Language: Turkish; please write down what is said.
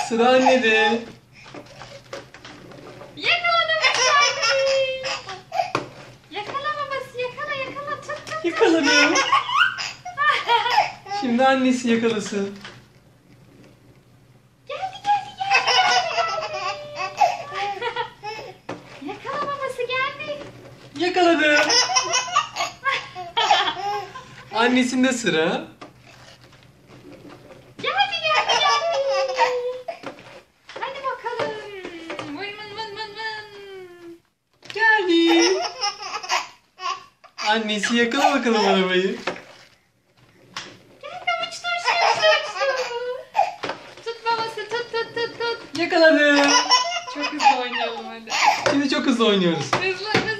Sıra annede. Yakalamış anne. Yakala babası, yakala. Tut. Yakaladım. Şimdi annesi yakalasın. Geldi. Yakala babası, geldi. Yakaladım. Annesinde sıra. Geldi. Hadi bakalım. Vın. Geldi. Annesi yakala bakalım arabayı. Geldi, uçtu. Tut babası, tut. Yakaladım. Çok hızlı oynayalım hadi. Şimdi çok hızlı oynuyoruz. Hızlı.